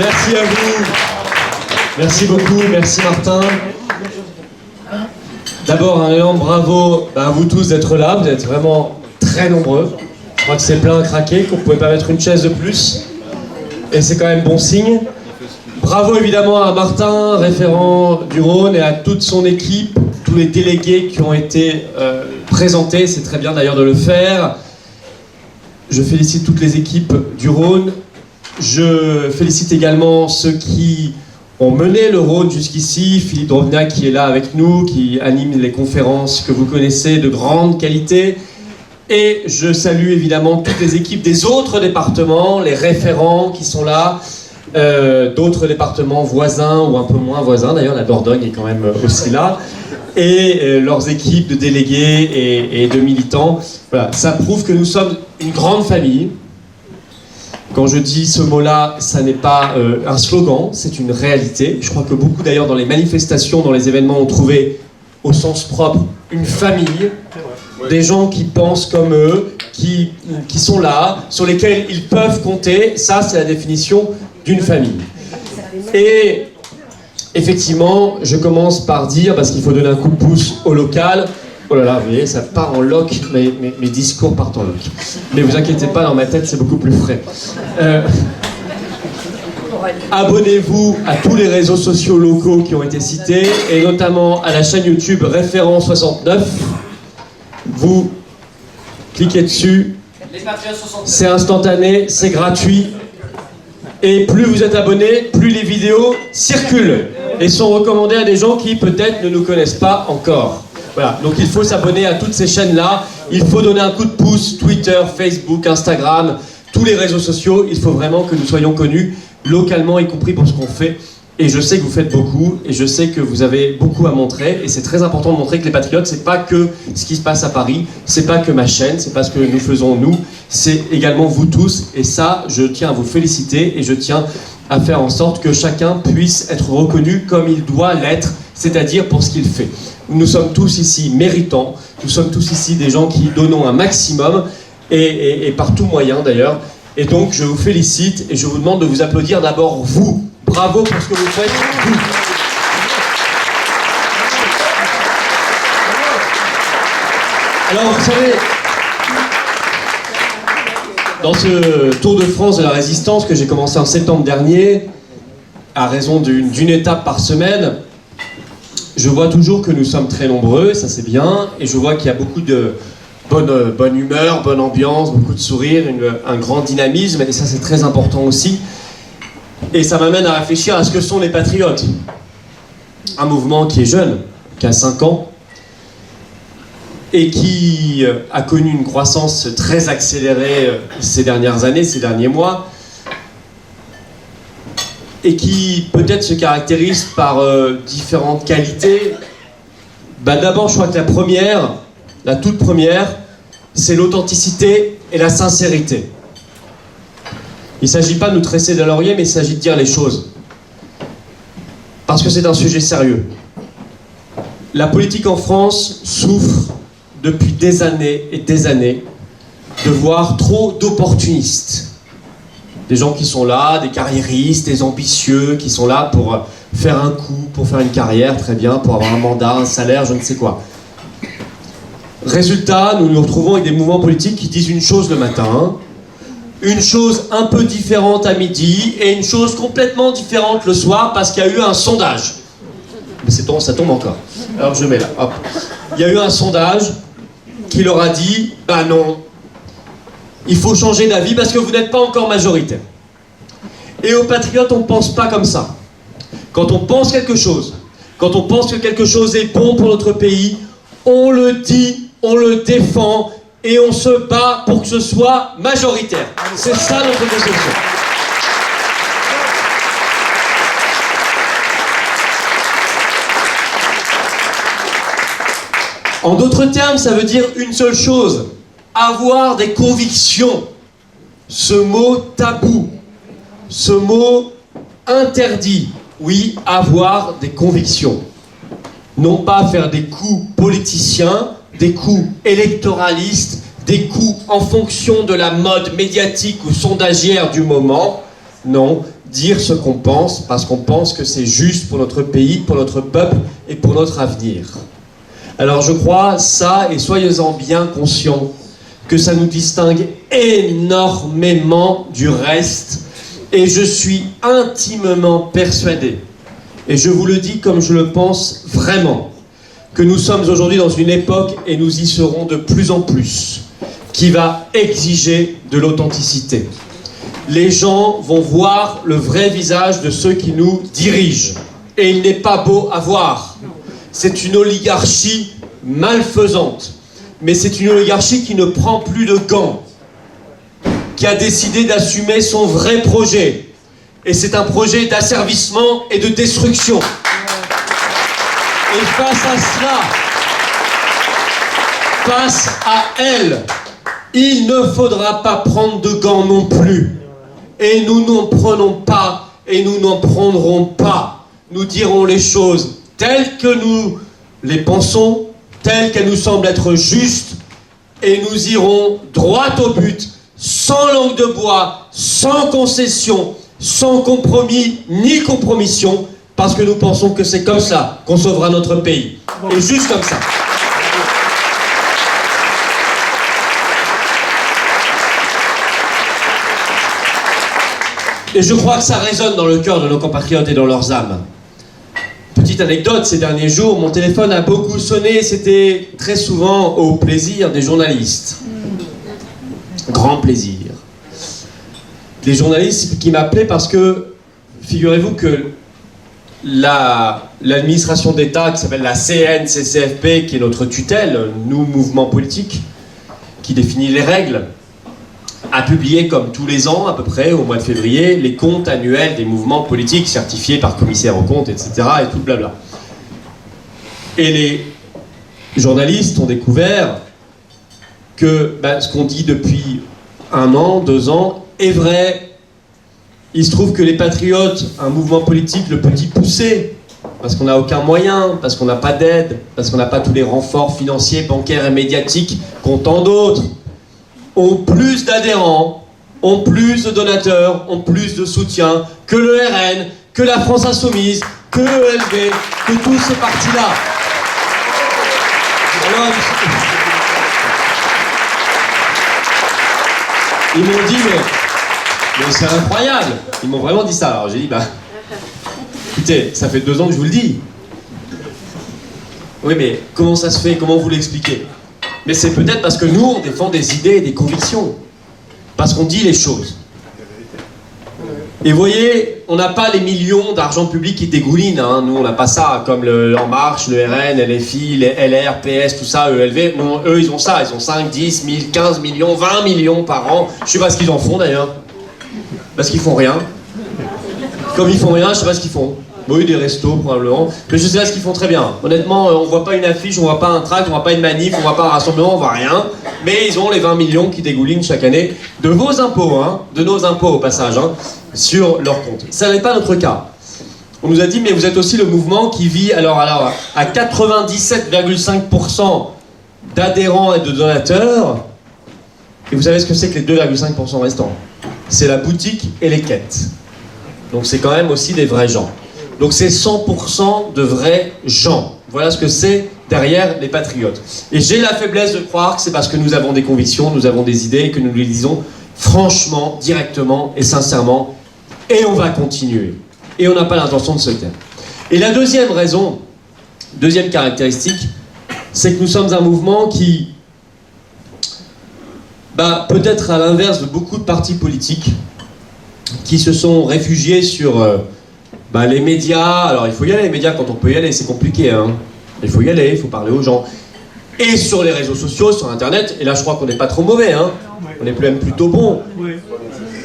Merci à vous. Merci beaucoup, merci Martin. D'abord un énorme bravo à vous tous d'être là, vous êtes vraiment très nombreux. Je crois que c'est plein à craquer, qu'on ne pouvait pas mettre une chaise de plus. Et c'est quand même bon signe. Bravo évidemment à Martin, référent du Rhône, et à toute son équipe, tous les délégués qui ont été présentés, c'est très bien d'ailleurs de le faire. Je félicite toutes les équipes du Rhône. Je félicite également ceux qui ont mené le Rhône jusqu'ici. Philippe Drovniak qui est là avec nous, qui anime les conférences que vous connaissez de grande qualité. Et je salue évidemment toutes les équipes des autres départements, les référents qui sont là, d'autres départements voisins ou un peu moins voisins. D'ailleurs, la Dordogne est quand même aussi là. Et leurs équipes de délégués et de militants. Voilà, ça prouve que nous sommes une grande famille. Quand je dis ce mot-là, ça n'est pas un slogan, c'est une réalité. Je crois que beaucoup d'ailleurs dans les manifestations, dans les événements, ont trouvé au sens propre une famille, des gens qui pensent comme eux, qui sont là, sur lesquels ils peuvent compter. Ça, c'est la définition d'une famille. Et effectivement, je commence par dire, parce qu'il faut donner un coup de pouce au local. Oh là là, vous voyez, ça part en loc, mes discours partent en loc. Mais vous inquiétez pas, dans ma tête, c'est beaucoup plus frais. Abonnez-vous à tous les réseaux sociaux locaux qui ont été cités, et notamment à la chaîne YouTube Référent 69. Vous cliquez dessus, c'est instantané, c'est gratuit. Et plus vous êtes abonnés, plus les vidéos circulent et sont recommandées à des gens qui peut-être ne nous connaissent pas encore. Voilà, donc il faut s'abonner à toutes ces chaînes-là, il faut donner un coup de pouce, Twitter, Facebook, Instagram, tous les réseaux sociaux, il faut vraiment que nous soyons connus localement, y compris pour ce qu'on fait. Et je sais que vous faites beaucoup, et je sais que vous avez beaucoup à montrer, et c'est très important de montrer que les Patriotes, c'est pas que ce qui se passe à Paris, c'est pas que ma chaîne, c'est pas ce que nous faisons nous, c'est également vous tous, et ça, je tiens à vous féliciter, et je tiens à faire en sorte que chacun puisse être reconnu comme il doit l'être, c'est-à-dire pour ce qu'il fait. Nous sommes tous ici méritants, nous sommes tous ici des gens qui donnons un maximum, et par tout moyen d'ailleurs, et donc je vous félicite, et je vous demande de vous applaudir d'abord vous. Bravo pour ce que vous faites, vous. Alors, vous savez, dans ce Tour de France de la Résistance que j'ai commencé en septembre dernier, à raison d'une étape par semaine, je vois toujours que nous sommes très nombreux, ça c'est bien, et je vois qu'il y a beaucoup de bonne humeur, bonne ambiance, beaucoup de sourires, un grand dynamisme, et ça c'est très important aussi. Et ça m'amène à réfléchir à ce que sont les Patriotes. Un mouvement qui est jeune, qui a 5 ans, et qui a connu une croissance très accélérée ces dernières années, ces derniers mois, et qui peut-être se caractérise par différentes qualités. D'abord, je crois que la toute première, c'est l'authenticité et la sincérité. Il ne s'agit pas de nous tresser de laurier, mais il s'agit de dire les choses. Parce que c'est un sujet sérieux. La politique en France souffre depuis des années et des années de voir trop d'opportunistes. Des gens qui sont là, des carriéristes, des ambitieux, qui sont là pour faire un coup, pour faire une carrière, très bien, pour avoir un mandat, un salaire, je ne sais quoi. Résultat, nous nous retrouvons avec des mouvements politiques qui disent une chose le matin, une chose un peu différente à midi et une chose complètement différente le soir parce qu'il y a eu un sondage. Mais ça tombe encore. Alors je mets là, hop. Il y a eu un sondage qui leur a dit « Bah non, il faut changer d'avis parce que vous n'êtes pas encore majoritaire. » Et aux Patriotes, on ne pense pas comme ça. Quand on pense quelque chose, quand on pense que quelque chose est bon pour notre pays, on le dit, on le défend, et on se bat pour que ce soit majoritaire. C'est ça notre conception. En d'autres termes, ça veut dire une seule chose, avoir des convictions. Ce mot tabou, ce mot interdit, oui, avoir des convictions. Non pas faire des coups politiciens, des coups électoralistes, des coups en fonction de la mode médiatique ou sondagière du moment, Non, dire ce qu'on pense parce qu'on pense que c'est juste pour notre pays, pour notre peuple et pour notre avenir. Alors je crois ça, et soyez-en bien conscients, que ça nous distingue énormément du reste. Et je suis intimement persuadé, et je vous le dis comme je le pense vraiment, que nous sommes aujourd'hui dans une époque, et nous y serons de plus en plus, qui va exiger de l'authenticité. Les gens vont voir le vrai visage de ceux qui nous dirigent. Et il n'est pas beau à voir. C'est une oligarchie malfaisante. Mais c'est une oligarchie qui ne prend plus de gants, qui a décidé d'assumer son vrai projet. Et c'est un projet d'asservissement et de destruction. Et face à cela, face à elle, il ne faudra pas prendre de gants non plus. Et nous n'en prenons pas, et nous n'en prendrons pas. Nous dirons les choses telles que nous les pensons, telles qu'elles nous semblent être justes, et nous irons droit au but, sans langue de bois, sans concession, sans compromis ni compromission, parce que nous pensons que c'est comme ça qu'on sauvera notre pays. Et juste comme ça. Et je crois que ça résonne dans le cœur de nos compatriotes et dans leurs âmes. Petite anecdote, ces derniers jours, mon téléphone a beaucoup sonné, c'était très souvent au plaisir des journalistes. Grand plaisir. Des journalistes qui m'appelaient parce que, figurez-vous que l'administration d'État, qui s'appelle la CNCCFP, qui est notre tutelle, nous, mouvement politique, qui définit les règles, a publié, comme tous les ans à peu près, au mois de février, les comptes annuels des mouvements politiques certifiés par commissaire aux comptes, etc. et tout le blabla. Et les journalistes ont découvert que ce qu'on dit depuis 1 an, 2 ans, est vrai. Il se trouve que les Patriotes, un mouvement politique, le petit poussé, parce qu'on n'a aucun moyen, parce qu'on n'a pas d'aide, parce qu'on n'a pas tous les renforts financiers, bancaires et médiatiques qu'ont tant d'autres, ont plus d'adhérents, ont plus de donateurs, ont plus de soutien que le RN, que la France Insoumise, que l'ELV, que tous ces partis-là. Alors, ils m'ont dit, mais c'est incroyable. Ils m'ont vraiment dit ça. Alors j'ai dit, écoutez, ça fait 2 ans que je vous le dis. Oui, mais comment ça se fait? Comment vous l'expliquez? Mais c'est peut-être parce que nous, on défend des idées et des convictions. Parce qu'on dit les choses. Et vous voyez, on n'a pas les millions d'argent public qui dégoulinent. Hein. Nous, on n'a pas ça, comme le En Marche, le RN, LFI, les LR, PS, tout ça, ELV. Non, eux, ils ont ça. Ils ont 5, 10, 1000, 15 millions, 20 millions par an. Je sais pas ce qu'ils en font, d'ailleurs. Parce qu'ils font rien. Comme ils font rien, je sais pas ce qu'ils font. Oui, des restos probablement, mais je sais pas ce qu'ils font très bien. Honnêtement, on voit pas une affiche, on voit pas un tract, on voit pas une manif, on voit pas un rassemblement, on voit rien. Mais ils ont les 20 millions qui dégoulinent chaque année de vos impôts, hein, de nos impôts au passage, hein, sur leur compte. Ça n'est pas notre cas. On nous a dit, mais vous êtes aussi le mouvement qui vit alors à 97,5% d'adhérents et de donateurs. Et vous savez ce que c'est que les 2,5% restants? C'est la boutique et les quêtes. Donc c'est quand même aussi des vrais gens. Donc c'est 100% de vrais gens. Voilà ce que c'est derrière les patriotes. Et j'ai la faiblesse de croire que c'est parce que nous avons des convictions, nous avons des idées, que nous les disons franchement, directement et sincèrement. Et on va continuer. Et on n'a pas l'intention de se taire. Et la deuxième raison, deuxième caractéristique, c'est que nous sommes un mouvement qui, peut-être à l'inverse de beaucoup de partis politiques, qui se sont réfugiés sur les médias. Alors il faut y aller, les médias, quand on peut y aller, c'est compliqué, hein. Il faut y aller, il faut parler aux gens. Et sur les réseaux sociaux, sur Internet, et là je crois qu'on n'est pas trop mauvais, hein. On est même plutôt bon.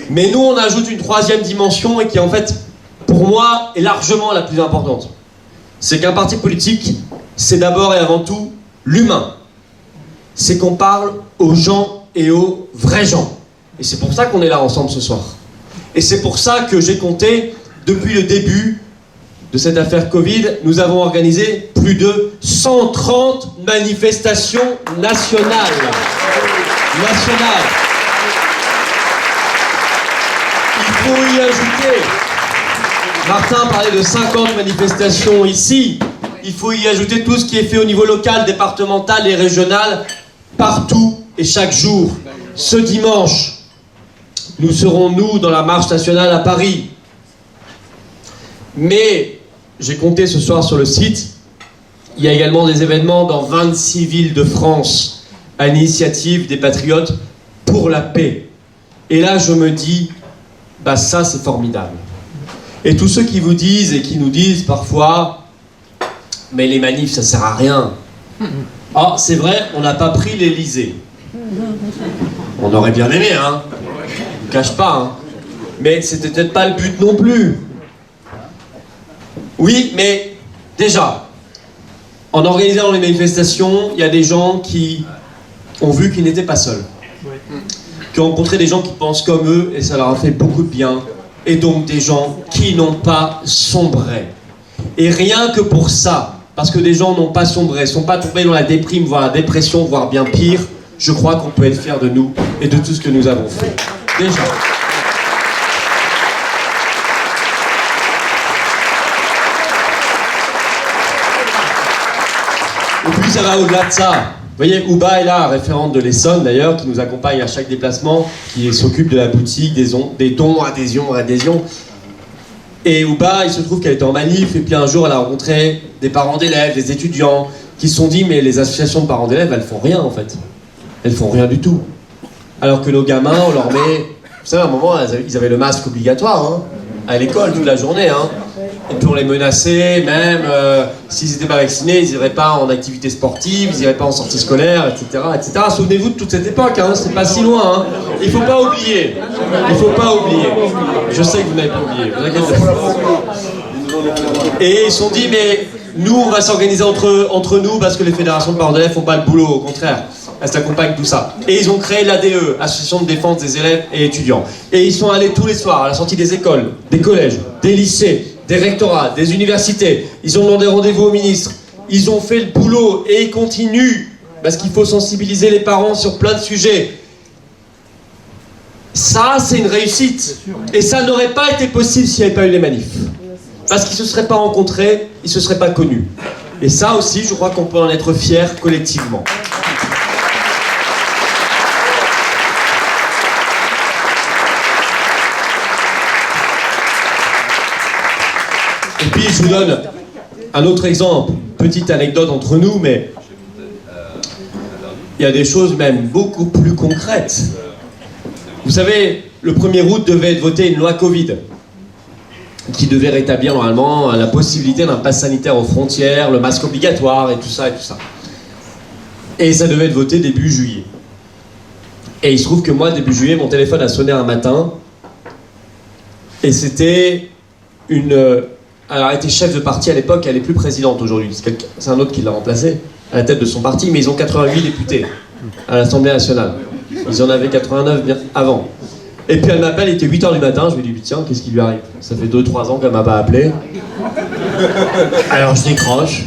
Mais nous on ajoute une troisième dimension, et qui en fait, pour moi, est largement la plus importante. C'est qu'un parti politique, c'est d'abord et avant tout l'humain. C'est qu'on parle aux gens et aux vrais gens. Et c'est pour ça qu'on est là ensemble ce soir. Et c'est pour ça que j'ai compté, depuis le début de cette affaire Covid, nous avons organisé plus de 130 manifestations nationales. Il faut y ajouter. Martin parlait de 50 manifestations ici. Il faut y ajouter tout ce qui est fait au niveau local, départemental et régional, partout et chaque jour. Ce dimanche, nous serons, nous, dans la marche nationale à Paris. Mais, j'ai compté ce soir sur le site, il y a également des événements dans 26 villes de France, à l'initiative des patriotes pour la paix. Et là, je me dis, bah ça, c'est formidable. Et tous ceux qui vous disent et qui nous disent parfois, mais les manifs, ça sert à rien. Ah, c'est vrai, on n'a pas pris l'Élysée. On aurait bien aimé, hein. Je ne cache pas, hein. Mais c'était peut-être pas le but non plus. Oui, mais déjà, en organisant les manifestations, il y a des gens qui ont vu qu'ils n'étaient pas seuls. Qui ont rencontré des gens qui pensent comme eux, et ça leur a fait beaucoup de bien. Et donc des gens qui n'ont pas sombré. Et rien que pour ça, parce que des gens n'ont pas sombré, sont pas tombés dans la déprime, voire la dépression, voire bien pire, je crois qu'on peut être fiers de nous et de tout ce que nous avons fait. Déjà. Et puis ça va au-delà de ça. Vous voyez, Ouba est là, référente de l'Essonne d'ailleurs, qui nous accompagne à chaque déplacement, qui s'occupe de la boutique, des dons, adhésions. Et Ouba, il se trouve qu'elle était en manif, et puis un jour elle a rencontré des parents d'élèves, des étudiants, qui se sont dit, mais les associations de parents d'élèves, elles font rien en fait. Elles font rien du tout. Alors que nos gamins, on leur met... Vous savez, à un moment, ils avaient le masque obligatoire, hein, à l'école, toute la journée, hein. Et puis on les menaçait, même s'ils n'étaient pas vaccinés, ils n'iraient pas en activité sportive, ils n'iraient pas en sortie scolaire, etc. etc. Souvenez-vous de toute cette époque, hein, c'est pas si loin. Hein. Il ne faut pas oublier. Il faut pas oublier. Je sais que vous n'avez pas oublié, vous inquiétez pas. Et ils se sont dit, mais nous, on va s'organiser entre nous parce que les fédérations de parents d'élèves font pas le boulot, au contraire. Elles s'accompagnent tout ça. Et ils ont créé l'ADE, Association de défense des élèves et étudiants. Et ils sont allés tous les soirs à la sortie des écoles, des collèges, des lycées, des rectorats, des universités. Ils ont demandé rendez-vous au ministre. Ils ont fait le boulot et ils continuent parce qu'il faut sensibiliser les parents sur plein de sujets. Ça, c'est une réussite. Et ça n'aurait pas été possible s'il n'y avait pas eu les manifs. Parce qu'ils ne se seraient pas rencontrés, ils ne se seraient pas connus. Et ça aussi, je crois qu'on peut en être fiers collectivement. Et puis je vous donne un autre exemple, petite anecdote entre nous, mais il y a des choses même beaucoup plus concrètes. Vous savez, le 1er août devait être voté une loi Covid qui devait rétablir normalement la possibilité d'un pass sanitaire aux frontières, le masque obligatoire et tout ça et tout ça. Et ça devait être voté début juillet. Et il se trouve que moi, début juillet, mon téléphone a sonné un matin et c'était une... Alors, elle était chef de parti à l'époque, elle n'est plus présidente aujourd'hui. C'est un autre qui l'a remplacée à la tête de son parti, mais ils ont 88 députés à l'Assemblée nationale. Ils en avaient 89 bien avant. Et puis elle m'appelle, il était 8h du matin, je lui dis tiens, qu'est-ce qui lui arrive? Ça fait 2-3 ans qu'elle m'a pas appelé. Alors je décroche.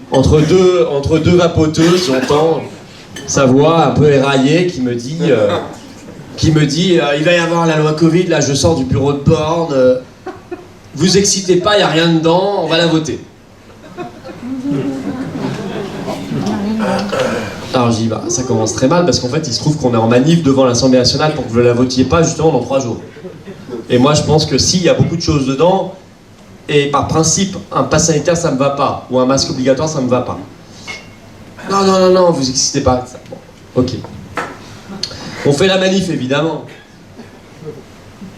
Entre deux vapoteuses, j'entends sa voix un peu éraillée qui me dit il va y avoir la loi Covid, là je sors du bureau de Borne. Vous excitez pas, il n'y a rien dedans, on va la voter. Alors je dis, bah, ça commence très mal parce qu'en fait il se trouve qu'on est en manif devant l'Assemblée nationale pour que vous ne la votiez pas justement dans 3 jours. Et moi je pense que s'il y a beaucoup de choses dedans, et par principe, un pass sanitaire ça me va pas, ou un masque obligatoire ça me va pas. Non, vous excitez pas. Bon, ok. On fait la manif évidemment.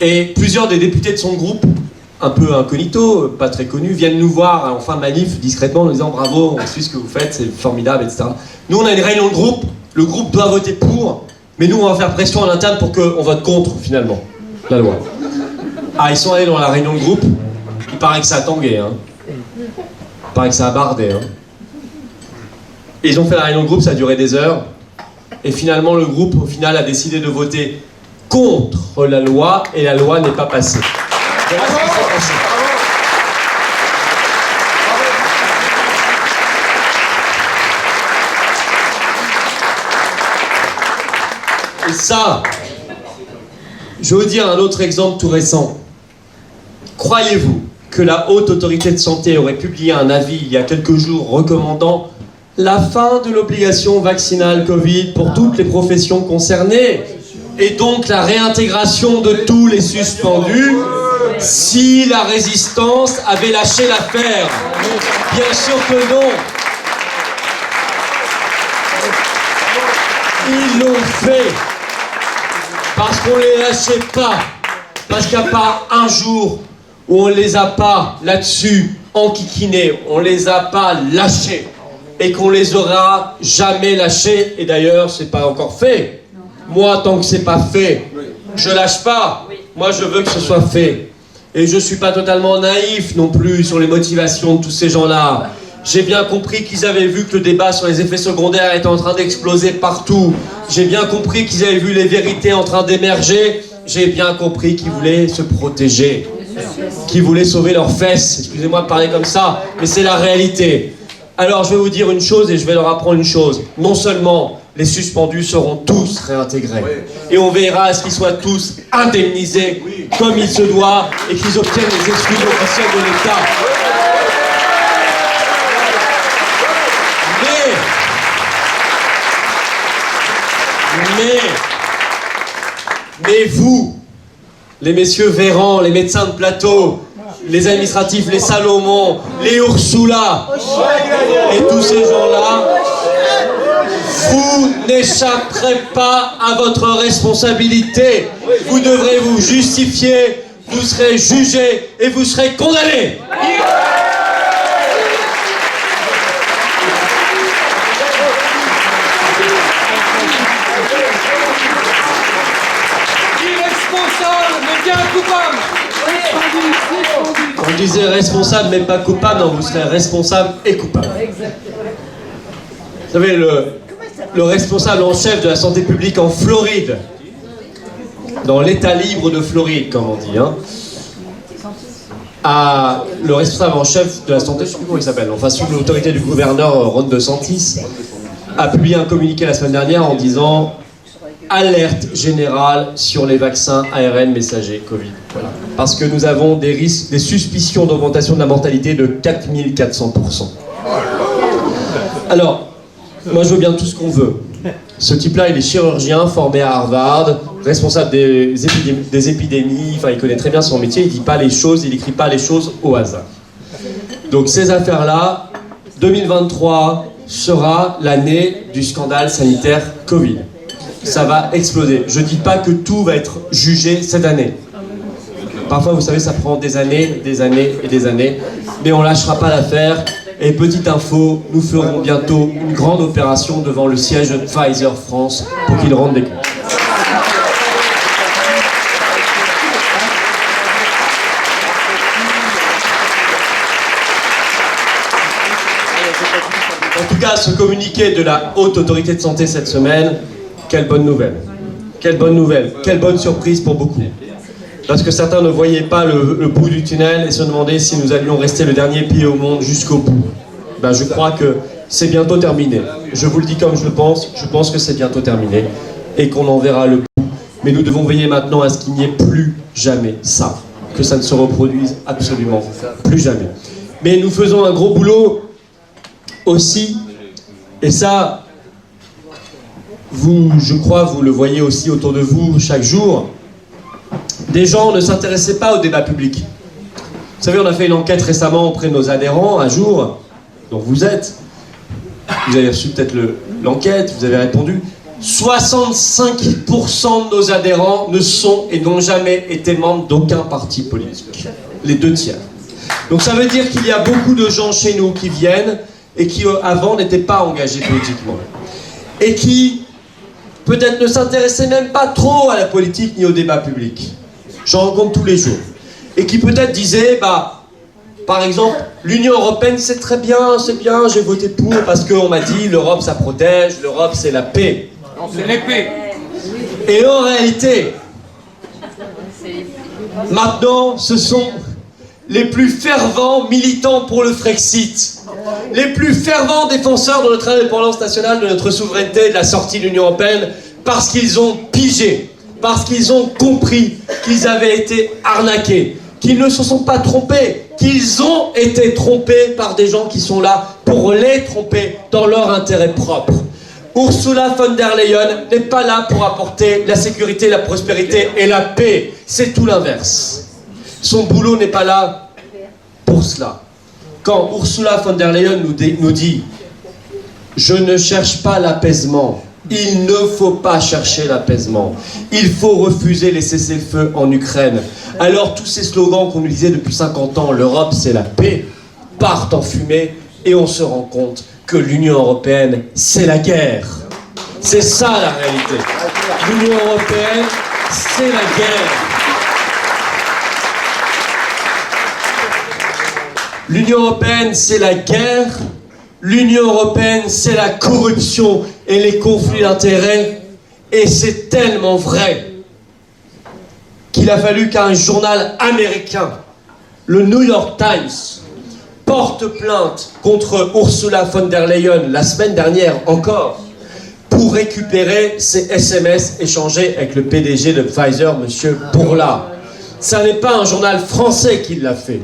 Et plusieurs des députés de son groupe, un peu incognito, pas très connus, viennent nous voir en fin de manif discrètement en nous disant bravo, on suit ce que vous faites, c'est formidable, etc. Nous on a une réunion de groupe, le groupe doit voter pour, mais nous on va faire pression en interne pour qu'on vote contre finalement la loi. Ah, ils sont allés dans la réunion de groupe, il paraît que ça a tangué, hein. Il paraît que ça a bardé, hein. Et ils ont fait la réunion de groupe, ça a duré des heures, et finalement le groupe au final a décidé de voter contre la loi, et la loi n'est pas passée. Voilà ce qui s'est passé. Et Je vais vous dire un autre exemple tout récent. Croyez-vous que la Haute Autorité de Santé aurait publié un avis il y a quelques jours recommandant la fin de l'obligation vaccinale Covid pour toutes les professions concernées et donc la réintégration de tous les suspendus si la résistance avait lâché l'affaire? Bien sûr que non. Ils l'ont fait parce qu'on ne les lâchait pas, parce qu'il n'y a pas un jour où on ne les a pas là-dessus enquiquinés, on ne les a pas lâchés et qu'on les aura jamais lâchés. Et d'ailleurs, c'est pas encore fait. Moi, tant que c'est pas fait, je lâche pas. Moi, je veux que ce soit fait. Et je suis pas totalement naïf non plus sur les motivations de tous ces gens-là. J'ai bien compris qu'ils avaient vu que le débat sur les effets secondaires était en train d'exploser partout. J'ai bien compris qu'ils avaient vu les vérités en train d'émerger. J'ai bien compris qu'ils voulaient se protéger, qu'ils voulaient sauver leurs fesses. Excusez-moi de parler comme ça, mais c'est la réalité. Alors je vais vous dire une chose et je vais leur apprendre une chose. Non seulement les suspendus seront tous réintégrés, et on verra à ce qu'ils soient tous indemnisés comme il se doit et qu'ils obtiennent les excuses officielles de l'État. Mais vous, les messieurs Véran, les médecins de plateau, les administratifs, les Salomon, les Ursula, et tous ces gens-là, vous n'échapperez pas à votre responsabilité. Vous devrez vous justifier, vous serez jugés et vous serez condamnés. On disait responsable mais pas coupable, non, vous serez responsable et coupable. Vous savez, le responsable en chef de la santé publique en Floride, dans l'état libre de Floride, comme on dit, le responsable en chef de la santé, je ne sais plus comment il s'appelle, enfin sous l'autorité du gouverneur Ron DeSantis, a publié un communiqué la semaine dernière en disant alerte générale sur les vaccins ARN messagers Covid. Voilà. Parce que nous avons des risques, des suspicions d'augmentation de la mortalité de 4400%. Alors, moi je veux bien tout ce qu'on veut. Ce type-là, il est chirurgien, formé à Harvard, responsable des épidémies, enfin il connaît très bien son métier, il dit pas les choses, il écrit pas les choses au hasard. Donc ces affaires-là, 2023 sera l'année du scandale sanitaire Covid. Ça va exploser. Je dis pas que tout va être jugé cette année. Parfois, vous savez, ça prend des années et des années, mais on lâchera pas l'affaire. Et petite info, nous ferons bientôt une grande opération devant le siège de Pfizer France pour qu'ils rendent des comptes. En tout cas, ce communiqué de la Haute Autorité de Santé cette semaine, quelle bonne nouvelle. Quelle bonne nouvelle. Quelle bonne surprise pour beaucoup. Parce que certains ne voyaient pas le bout du tunnel et se demandaient si nous allions rester le dernier pays au monde jusqu'au bout. Ben, je crois que c'est bientôt terminé. Je vous le dis comme je pense que c'est bientôt terminé et qu'on en verra le bout. Mais nous devons veiller maintenant à ce qu'il n'y ait plus jamais ça. Que ça ne se reproduise absolument plus jamais. Mais nous faisons un gros boulot aussi, et ça, je crois, vous le voyez aussi autour de vous chaque jour, des gens ne s'intéressaient pas au débat public. Vous savez, on a fait une enquête récemment auprès de nos adhérents, un jour, dont vous êtes. Vous avez reçu peut-être l'enquête, vous avez répondu. 65% de nos adhérents ne sont et n'ont jamais été membres d'aucun parti politique. Les 2/3. Donc ça veut dire qu'il y a beaucoup de gens chez nous qui viennent et qui avant n'étaient pas engagés politiquement. Et qui peut-être ne s'intéressaient même pas trop à la politique ni au débat public. J'en rencontre tous les jours. Et qui peut-être disaient, par exemple, l'Union Européenne c'est très bien, c'est bien, j'ai voté pour parce qu'on m'a dit l'Europe ça protège, l'Europe c'est la paix. Non, c'est l'épée. Et en réalité, maintenant ce sont les plus fervents militants pour le Frexit, les plus fervents défenseurs de notre indépendance nationale, de notre souveraineté, de la sortie de l'Union Européenne, parce qu'ils ont pigé Parce qu'ils ont compris qu'ils avaient été arnaqués, qu'ils ne se sont pas trompés, qu'ils ont été trompés par des gens qui sont là pour les tromper dans leur intérêt propre. Ursula von der Leyen n'est pas là pour apporter la sécurité, la prospérité et la paix. C'est tout l'inverse. Son boulot n'est pas là pour cela. Quand Ursula von der Leyen nous dit « Je ne cherche pas l'apaisement », il ne faut pas chercher l'apaisement. Il faut refuser les cessez-le-feu en Ukraine. Alors tous ces slogans qu'on nous disait depuis 50 ans, l'Europe c'est la paix, partent en fumée et on se rend compte que l'Union européenne c'est la guerre. C'est ça la réalité. L'Union européenne c'est la guerre. L'Union européenne c'est la guerre. L'Union européenne, c'est la corruption et les conflits d'intérêts. Et c'est tellement vrai qu'il a fallu qu'un journal américain, le New York Times, porte plainte contre Ursula von der Leyen la semaine dernière encore pour récupérer ces SMS échangés avec le PDG de Pfizer, M. Bourla. Ça n'est pas un journal français qui l'a fait,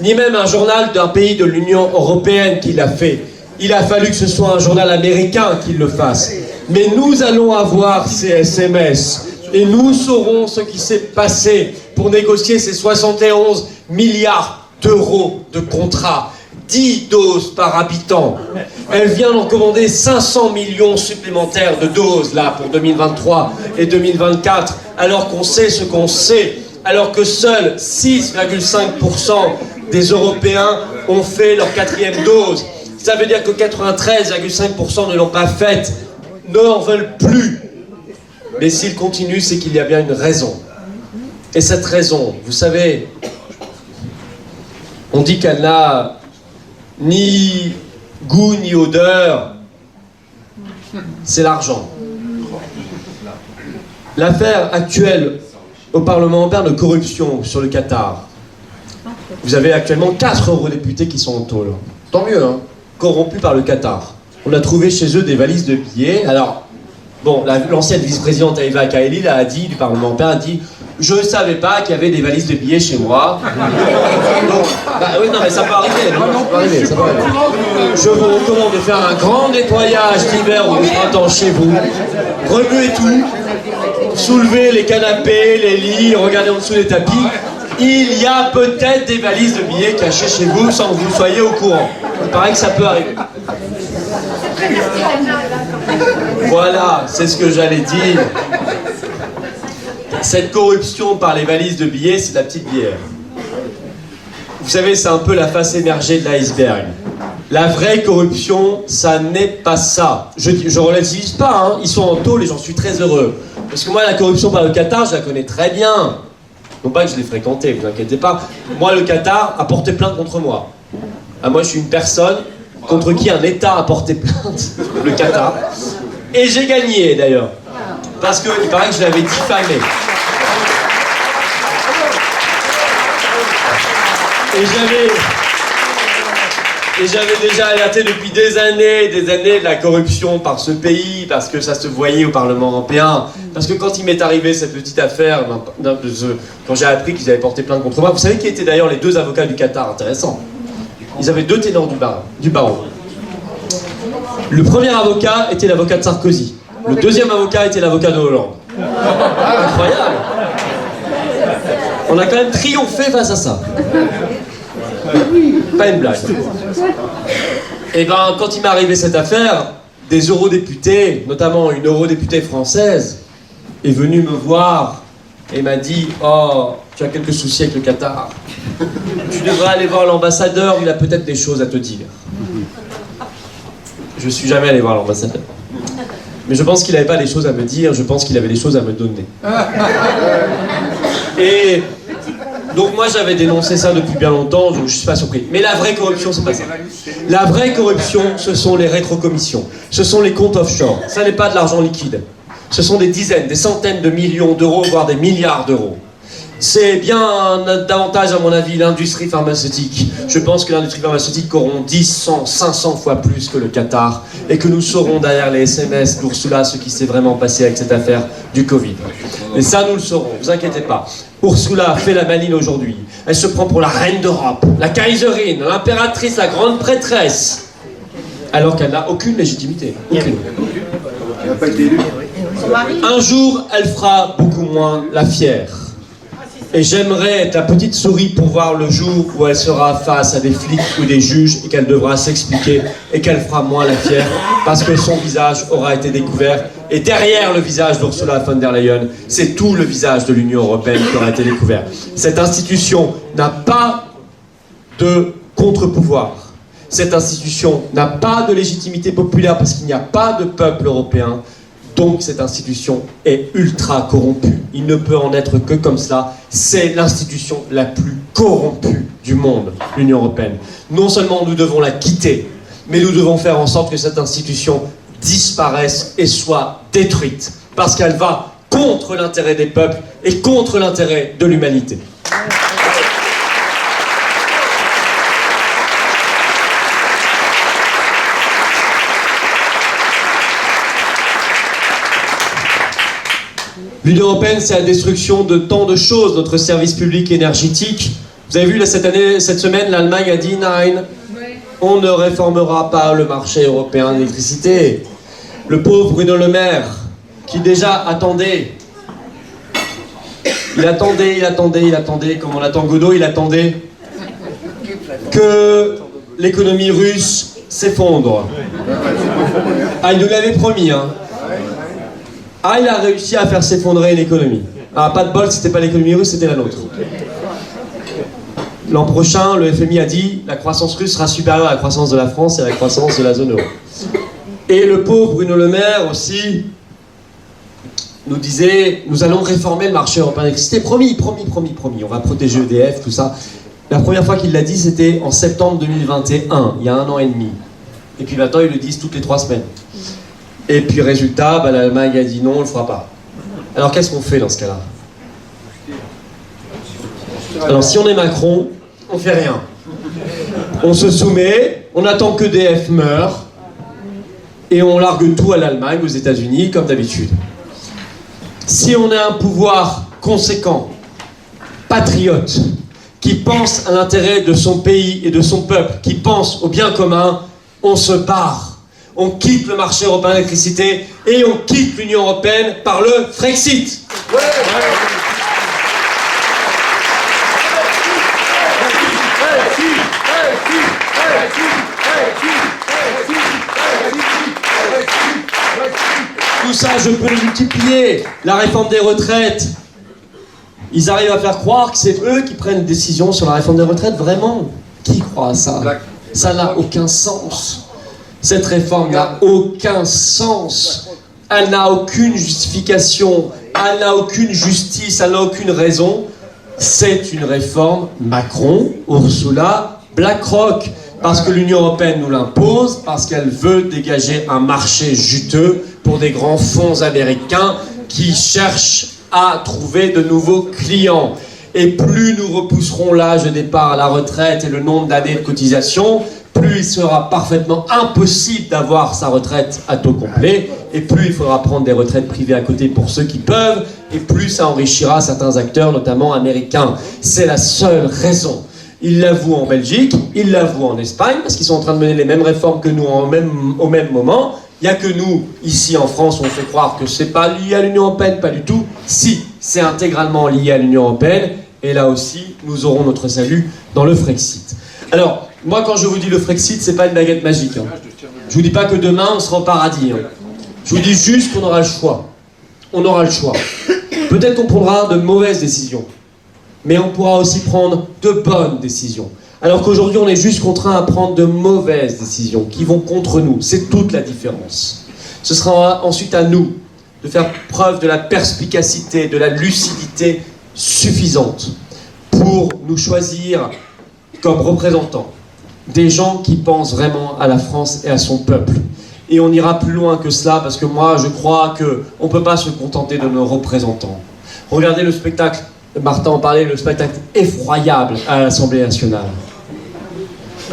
ni même un journal d'un pays de l'Union européenne qui l'a fait. Il a fallu que ce soit un journal américain qui le fasse. Mais nous allons avoir ces SMS et nous saurons ce qui s'est passé pour négocier ces 71 milliards d'euros de contrats. 10 doses par habitant. Elle vient d'en commander 500 millions supplémentaires de doses là pour 2023 et 2024, alors qu'on sait ce qu'on sait, alors que seuls 6,5% des Européens ont fait leur 4e dose. Ça veut dire que 93,5% ne l'ont pas faite, n'en veulent plus. Mais s'ils continuent, c'est qu'il y a bien une raison. Et cette raison, vous savez, on dit qu'elle n'a ni goût ni odeur, c'est l'argent. L'affaire actuelle au Parlement européen de corruption sur le Qatar, vous avez actuellement 4 eurodéputés qui sont en tôle. Tant mieux, hein, corrompus par le Qatar. On a trouvé chez eux des valises de billets. Alors, bon, l'ancienne vice-présidente Eva Kaili du Parlement européen a dit « Je ne savais pas qu'il y avait des valises de billets chez moi. » Donc, bah oui, non, mais ça peut arriver. Ça peut arriver. Je vous recommande de faire un grand nettoyage d'hiver ou de printemps chez vous. Remuez tout. Soulevez les canapés, les lits, regardez en dessous les tapis. Il y a peut-être des valises de billets cachées chez vous sans que vous soyez au courant. Il paraît que ça peut arriver. Voilà, c'est ce que j'allais dire. Cette corruption par les valises de billets, c'est la petite bière. Vous savez, c'est un peu la face émergée de l'iceberg. La vraie corruption, ça n'est pas ça. Je relativise pas, hein. Ils sont en tôle et j'en suis très heureux. Parce que moi, la corruption par le Qatar, je la connais très bien. Non pas que je l'ai fréquenté, vous inquiétez pas. Moi, le Qatar a porté plainte contre moi. Ah, moi, je suis une personne contre qui un État a porté plainte, le Qatar. Et j'ai gagné, d'ailleurs. Parce qu'il paraît que je l'avais diffamé. Et j'avais déjà alerté depuis des années de la corruption par ce pays, parce que ça se voyait au Parlement européen. Parce que quand il m'est arrivé cette petite affaire, quand j'ai appris qu'ils avaient porté plainte contre moi, vous savez qui étaient d'ailleurs les 2 avocats du Qatar, intéressant. Ils avaient 2 ténors du barreau. Le premier avocat était l'avocat de Sarkozy. Le deuxième avocat était l'avocat de Hollande. Incroyable. On a quand même triomphé face à ça. Pas une blague. Et ben, quand il m'est arrivé cette affaire, des eurodéputés, notamment une eurodéputée française, est venue me voir et m'a dit « Oh, tu as quelques soucis avec le Qatar. Tu devrais aller voir l'ambassadeur, il a peut-être des choses à te dire. » Je suis jamais allé voir l'ambassadeur. Mais je pense qu'il n'avait pas des choses à me dire, je pense qu'il avait des choses à me donner. Et donc moi j'avais dénoncé ça depuis bien longtemps, donc je suis pas surpris. Mais la vraie corruption, c'est pas ça. La vraie corruption, ce sont les rétrocommissions. Ce sont les comptes offshore. Ça n'est pas de l'argent liquide. Ce sont des dizaines, des centaines de millions d'euros, voire des milliards d'euros. c'est bien davantage, à mon avis, l'industrie pharmaceutique. Je pense que l'industrie pharmaceutique auront 10, 100, 500 fois plus que le Qatar et que nous saurons derrière les SMS d'Ursula ce qui s'est vraiment passé avec cette affaire du Covid. Et ça, nous le saurons, ne vous inquiétez pas. Ursula fait la maline aujourd'hui. Elle se prend pour la reine d'Europe, la Kaiserine, l'impératrice, la grande prêtresse, alors qu'elle n'a aucune légitimité. Aucune. Elle n'a pas été élue. Un jour, elle fera beaucoup moins la fière. Et j'aimerais être la petite souris pour voir le jour où elle sera face à des flics ou des juges et qu'elle devra s'expliquer et qu'elle fera moins la fière parce que son visage aura été découvert. Et derrière le visage d'Ursula von der Leyen, c'est tout le visage de l'Union européenne qui aura été découvert. Cette institution n'a pas de contre-pouvoir. Cette institution n'a pas de légitimité populaire parce qu'il n'y a pas de peuple européen. Donc cette institution est ultra corrompue. Il ne peut en être que comme cela. C'est l'institution la plus corrompue du monde, l'Union européenne. Non seulement nous devons la quitter, mais nous devons faire en sorte que cette institution disparaisse et soit détruite. Parce qu'elle va contre l'intérêt des peuples et contre l'intérêt de l'humanité. L'Union européenne, c'est la destruction de tant de choses, notre service public énergétique. Vous avez vu, là, cette semaine, l'Allemagne a dit « Nein, on ne réformera pas le marché européen d'électricité ». Le pauvre Bruno Le Maire, qui déjà attendait, il attendait, comme on attend Godot, il attendait que l'économie russe s'effondre. Ah, il nous l'avait promis, hein. Ah, il a réussi à faire s'effondrer l'économie. Ah, pas de bol, c'était pas l'économie russe, c'était la nôtre. L'an prochain, le FMI a dit la croissance russe sera supérieure à la croissance de la France et à la croissance de la zone euro. Et le pauvre Bruno Le Maire aussi nous disait nous allons réformer le marché européen d'électricité. Promis, on va protéger EDF, tout ça. La première fois qu'il l'a dit, c'était en septembre 2021, il y a 1 an et demi. Et puis maintenant, ils le disent toutes les 3 semaines. Et puis résultat, l'Allemagne a dit non, on ne le fera pas. Alors qu'est-ce qu'on fait dans ce cas-là? Alors si on est Macron, on fait rien. On se soumet, on attend que EDF meure, et on largue tout à l'Allemagne, aux États-Unis, comme d'habitude. Si on a un pouvoir conséquent, patriote, qui pense à l'intérêt de son pays et de son peuple, qui pense au bien commun, on se barre. On quitte le marché européen d'électricité et on quitte l'Union européenne par le Frexit. Tout ça, je peux le multiplier. La réforme des retraites. Ils arrivent à faire croire que c'est eux qui prennent une décision sur la réforme des retraites. Vraiment? Qui croit à ça? Ça n'a aucun sens. Cette réforme n'a aucun sens. Elle n'a aucune justification. Elle n'a aucune justice. Elle n'a aucune raison. C'est une réforme Macron, Ursula, BlackRock. Parce que l'Union européenne nous l'impose, parce qu'elle veut dégager un marché juteux pour des grands fonds américains qui cherchent à trouver de nouveaux clients. Et plus nous repousserons l'âge de départ à la retraite et le nombre d'années de cotisation, plus il sera parfaitement impossible d'avoir sa retraite à taux complet, et plus il faudra prendre des retraites privées à côté pour ceux qui peuvent, et plus ça enrichira certains acteurs, notamment américains. C'est la seule raison. Ils l'avouent en Belgique, ils l'avouent en Espagne, parce qu'ils sont en train de mener les mêmes réformes que nous au même moment. Il n'y a que nous, ici en France, on fait croire que c'est pas lié à l'Union européenne, pas du tout. Si, c'est intégralement lié à l'Union européenne, et là aussi, nous aurons notre salut dans le Frexit. Alors, moi, quand je vous dis le Frexit, c'est pas une baguette magique. Hein. Je vous dis pas que demain, on sera au paradis. Hein. Je vous dis juste qu'on aura le choix. On aura le choix. Peut-être qu'on prendra de mauvaises décisions, mais on pourra aussi prendre de bonnes décisions. Alors qu'aujourd'hui, on est juste contraint à prendre de mauvaises décisions qui vont contre nous. C'est toute la différence. Ce sera ensuite à nous de faire preuve de la perspicacité, de la lucidité suffisante pour nous choisir comme représentants des gens qui pensent vraiment à la France et à son peuple. Et on ira plus loin que cela, parce que moi, je crois qu'on ne peut pas se contenter de nos représentants. Regardez le spectacle Martin en parlait, le spectacle effroyable à l'Assemblée nationale.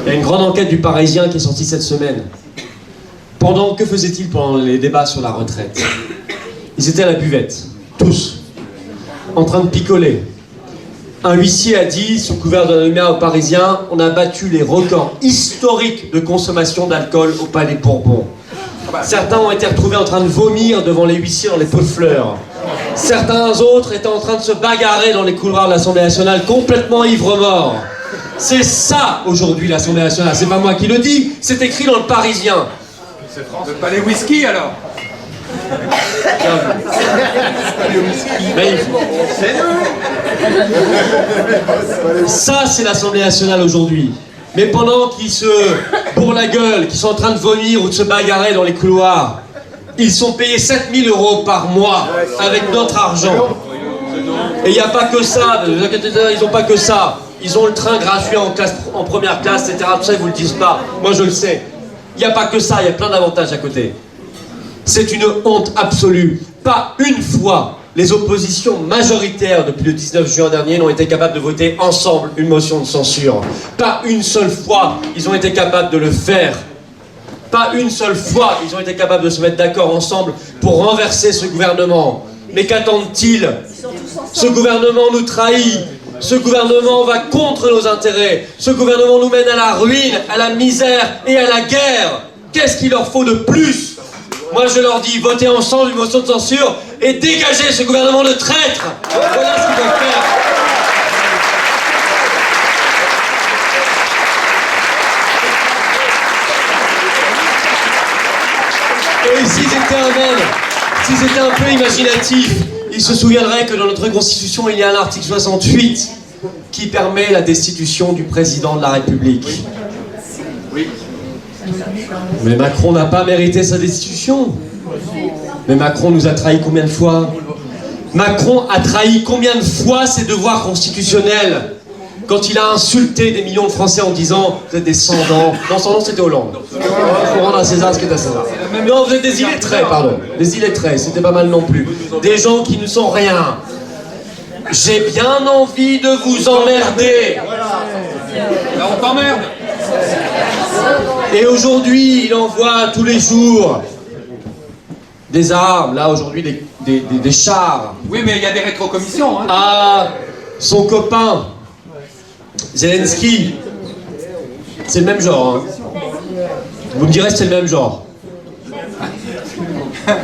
Il y a une grande enquête du Parisien qui est sortie cette semaine. Que faisaient-ils pendant les débats sur la retraite? Ils étaient à la buvette, tous, en train de picoler. Un huissier a dit, sous couvert d'anonymat aux Parisiens, on a battu les records historiques de consommation d'alcool au Palais Bourbon. Certains ont été retrouvés en train de vomir devant les huissiers dans les pots de fleurs. Certains autres étaient en train de se bagarrer dans les couloirs de l'Assemblée nationale, complètement ivres-morts. C'est ça, aujourd'hui, l'Assemblée nationale. C'est pas moi qui le dis, c'est écrit dans le Parisien. C'est France. Pas les whisky, alors? Ça, c'est l'Assemblée nationale aujourd'hui. Mais pendant qu'ils se bourrent la gueule, qu'ils sont en train de vomir ou de se bagarrer dans les couloirs, ils sont payés 7 000 € par mois avec notre argent. Et il n'y a pas que ça, ne vous inquiétez pas, ils n'ont pas que ça. Ils ont le train gratuit en première classe, etc. Tout ça, ils ne vous le disent pas. Moi, je le sais. Il n'y a pas que ça, il y a plein d'avantages à côté. C'est une honte absolue. Pas une fois, les oppositions majoritaires depuis le 19 juin dernier n'ont été capables de voter ensemble une motion de censure. Pas une seule fois, ils ont été capables de le faire. Pas une seule fois, ils ont été capables de se mettre d'accord ensemble pour renverser ce gouvernement. Mais qu'attendent-ils? Ce gouvernement nous trahit. Ce gouvernement va contre nos intérêts. Ce gouvernement nous mène à la ruine, à la misère et à la guerre. Qu'est-ce qu'il leur faut de plus? Moi, je leur dis, votez ensemble une motion de censure et dégagez ce gouvernement de traîtres. Voilà ce qu'ils doivent faire. Et s'ils étaient un peu imaginatifs, ils se souviendraient que dans notre Constitution, il y a un article 68 qui permet la destitution du président de la République. Oui. Mais Macron n'a pas mérité sa destitution. Mais Macron nous a trahi combien de fois? Macron a trahi combien de fois ses devoirs constitutionnels quand il a insulté des millions de Français en disant « Vous êtes des sans-dents ». Non, sans-dents, c'était Hollande. Il faut rendre à César ce qui est à César. Non, vous êtes des illettrés, pardon. Des illettrés, c'était pas mal non plus. Des gens qui ne sont rien. J'ai bien envie de vous emmerder. Là, on t'emmerde. Et aujourd'hui, il envoie tous les jours des armes, là aujourd'hui des chars. Oui, mais il y a des rétrocommissions. Hein. À son copain, Zelensky. C'est le même genre. Hein. Vous me direz que c'est le même genre.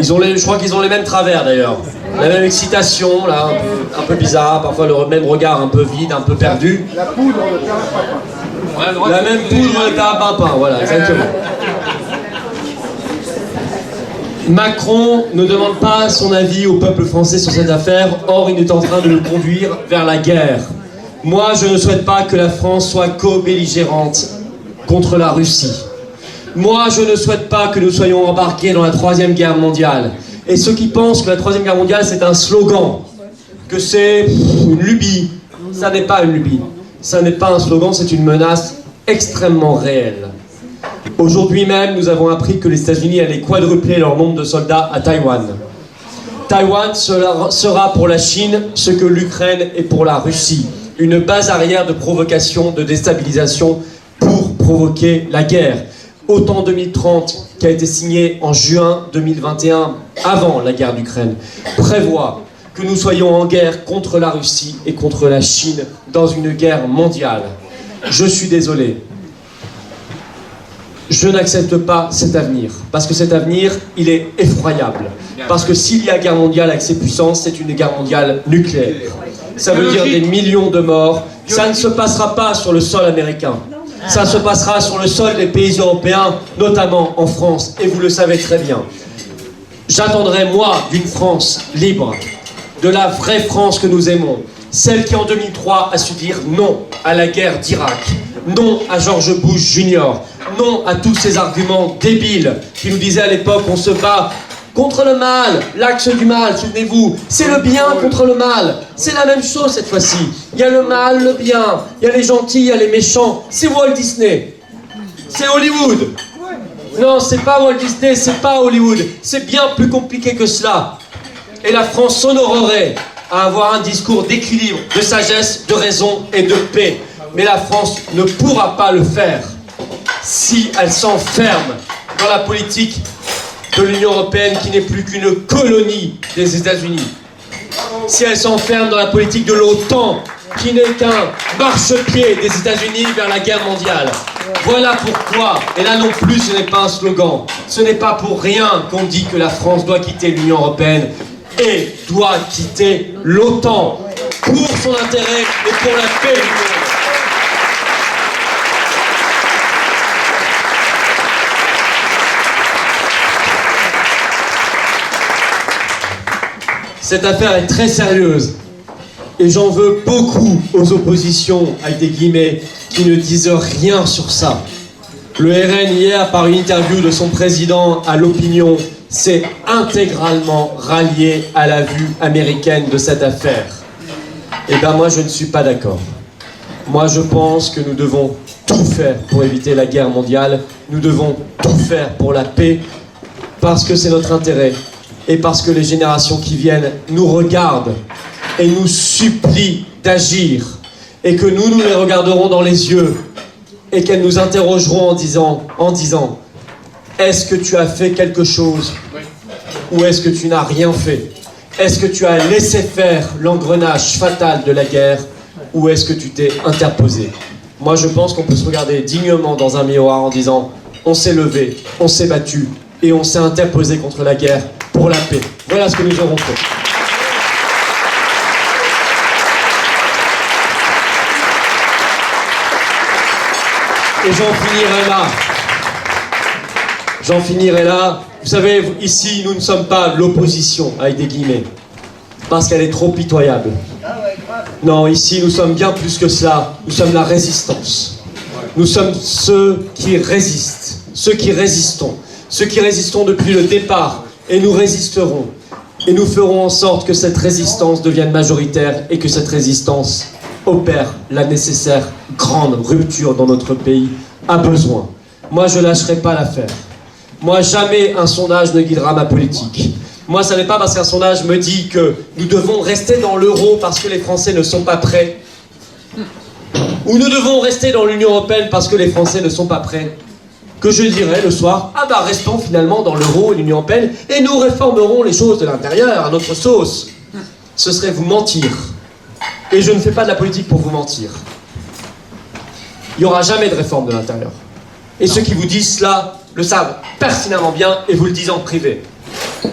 Je crois qu'ils ont les mêmes travers d'ailleurs. La même excitation, là, un peu bizarre, parfois le même regard un peu vide, un peu perdu. La poudre de perlimpinpin. La même poudre de perlimpinpin, voilà, exactement. Macron ne demande pas son avis au peuple français sur cette affaire, or il est en train de le conduire vers la guerre. Moi, je ne souhaite pas que la France soit co-belligérante contre la Russie. Moi, je ne souhaite pas que nous soyons embarqués dans la Troisième Guerre mondiale. Et ceux qui pensent que la Troisième Guerre mondiale, c'est un slogan, que c'est une lubie, ça n'est pas une lubie. Ça n'est pas un slogan, c'est une menace extrêmement réelle. Aujourd'hui même, nous avons appris que les États-Unis allaient quadrupler leur nombre de soldats à Taïwan. Taïwan sera pour la Chine ce que l'Ukraine est pour la Russie. Une base arrière de provocation, de déstabilisation pour provoquer la guerre. OTAN 2030, qui a été signé en juin 2021, avant la guerre d'Ukraine, prévoit que nous soyons en guerre contre la Russie et contre la Chine dans une guerre mondiale. Je suis désolé. Je n'accepte pas cet avenir, parce que cet avenir, il est effroyable. Parce que s'il y a guerre mondiale avec ces puissances, c'est une guerre mondiale nucléaire. Ça veut dire des millions de morts. Ça ne se passera pas sur le sol américain. Ça se passera sur le sol des pays européens, notamment en France, et vous le savez très bien. J'attendrai, moi, d'une France libre, de la vraie France que nous aimons, celle qui en 2003 a su dire non à la guerre d'Irak, non à George Bush Jr., non à tous ces arguments débiles qui nous disaient à l'époque on se bat contre le mal, l'axe du mal, souvenez-vous, c'est le bien contre le mal. C'est la même chose cette fois-ci. Il y a le mal, le bien, il y a les gentils, il y a les méchants. C'est Walt Disney. C'est Hollywood. Non, c'est pas Walt Disney, c'est pas Hollywood. C'est bien plus compliqué que cela. Et la France s'honorerait à avoir un discours d'équilibre, de sagesse, de raison et de paix. Mais la France ne pourra pas le faire si elle s'enferme dans la politique de l'Union européenne qui n'est plus qu'une colonie des États-Unis. Si elle s'enferme dans la politique de l'OTAN qui n'est qu'un marchepied des États-Unis vers la guerre mondiale. Voilà pourquoi, et là non plus ce n'est pas un slogan, ce n'est pas pour rien qu'on dit que la France doit quitter l'Union européenne et doit quitter l'OTAN pour son intérêt et pour la paix du monde. Cette affaire est très sérieuse et j'en veux beaucoup aux oppositions, avec des guillemets, qui ne disent rien sur ça. Le RN hier, par une interview de son président à l'Opinion, s'est intégralement rallié à la vue américaine de cette affaire. Eh bien moi je ne suis pas d'accord. Moi je pense que nous devons tout faire pour éviter la guerre mondiale, nous devons tout faire pour la paix, parce que c'est notre intérêt. Et parce que les générations qui viennent nous regardent et nous supplient d'agir, et que nous les regarderons dans les yeux, et qu'elles nous interrogeront en disant est-ce que tu as fait quelque chose ou est-ce que tu n'as rien fait? Est-ce que tu as laissé faire l'engrenage fatal de la guerre ou est-ce que tu t'es interposé? Moi je pense qu'on peut se regarder dignement dans un miroir en disant on s'est levé, on s'est battu et on s'est interposé contre la guerre pour la paix. Voilà ce que nous aurons fait. Et j'en finirai là. J'en finirai là. Vous savez, ici, nous ne sommes pas l'opposition, avec des guillemets, parce qu'elle est trop pitoyable. Non, ici, nous sommes bien plus que cela. Nous sommes la résistance. Nous sommes ceux qui résistent, ceux qui résistons depuis le départ. Et nous résisterons. Et nous ferons en sorte que cette résistance devienne majoritaire et que cette résistance opère la nécessaire grande rupture dont notre pays a besoin. Moi, je ne lâcherai pas l'affaire. Moi, jamais un sondage ne guidera ma politique. Moi, ce n'est pas parce qu'un sondage me dit que nous devons rester dans l'euro parce que les Français ne sont pas prêts, ou nous devons rester dans l'Union européenne parce que les Français ne sont pas prêts, que je dirais le soir, ah bah restons finalement dans l'euro et l'Union européenne et nous réformerons les choses de l'intérieur à notre sauce. Ce serait vous mentir. Et je ne fais pas de la politique pour vous mentir. Il n'y aura jamais de réforme de l'intérieur. Et ceux qui vous disent cela le savent pertinemment bien et vous le disent en privé.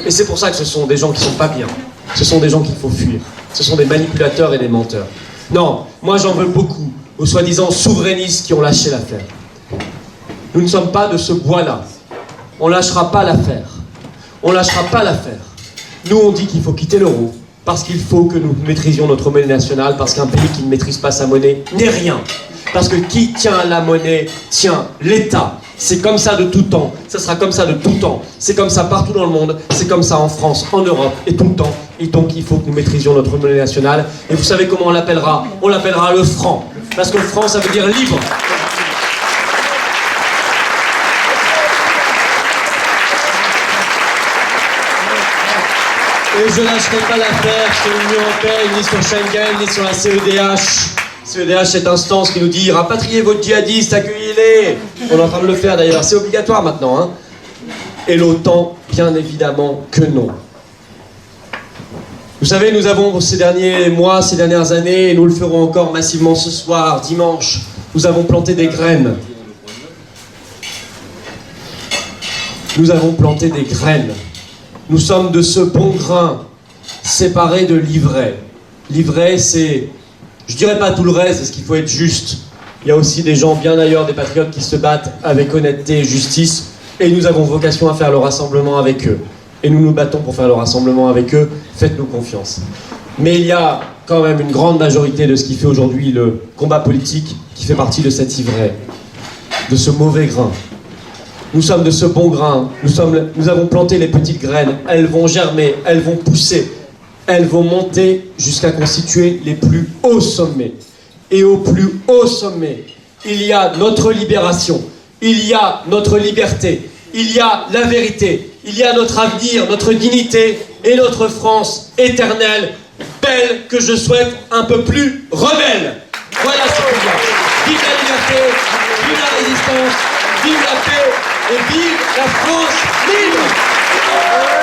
Et c'est pour ça que ce sont des gens qui ne sont pas bien. Ce sont des gens qu'il faut fuir. Ce sont des manipulateurs et des menteurs. Non, moi j'en veux beaucoup aux soi-disant souverainistes qui ont lâché l'affaire. Nous ne sommes pas de ce bois-là. On ne lâchera pas l'affaire. On ne lâchera pas l'affaire. Nous, on dit qu'il faut quitter l'euro parce qu'il faut que nous maîtrisions notre monnaie nationale, parce qu'un pays qui ne maîtrise pas sa monnaie n'est rien. Parce que qui tient la monnaie tient l'État. C'est comme ça de tout temps. Ça sera comme ça de tout temps. C'est comme ça partout dans le monde. C'est comme ça en France, en Europe et tout le temps. Et donc, il faut que nous maîtrisions notre monnaie nationale. Et vous savez comment on l'appellera? On l'appellera le franc. Parce que le franc, ça veut dire libre. Et je ne lâcherai pas l'affaire sur l'Union européenne, ni sur Schengen, ni sur la CEDH. CEDH, cette instance qui nous dit « Rapatriez vos djihadistes, accueillez-les !» On est en train de le faire d'ailleurs, c'est obligatoire maintenant. Hein. Et l'OTAN, bien évidemment que non. Vous savez, nous avons ces derniers mois, ces dernières années, et nous le ferons encore massivement ce soir, dimanche, nous avons planté des graines. Nous avons planté des graines. Nous sommes de ce bon grain, séparé de l'ivraie. L'ivraie, c'est, je dirais pas tout le reste, parce qu'il faut être juste. Il y a aussi des gens bien ailleurs, des patriotes qui se battent avec honnêteté et justice, et nous avons vocation à faire le rassemblement avec eux. Et nous nous battons pour faire le rassemblement avec eux, faites-nous confiance. Mais il y a quand même une grande majorité de ce qui fait aujourd'hui le combat politique qui fait partie de cette ivraie, de ce mauvais grain. Nous sommes de ce bon grain, nous avons planté les petites graines, elles vont germer, elles vont pousser, elles vont monter jusqu'à constituer les plus hauts sommets. Et au plus haut sommet, il y a notre libération, il y a notre liberté, il y a la vérité, il y a notre avenir, notre dignité et notre France éternelle. belle que je souhaite un peu plus rebelle. Voilà ce qu'il y a. Vive la liberté, vive la résistance, vive la paix et vive la France libre.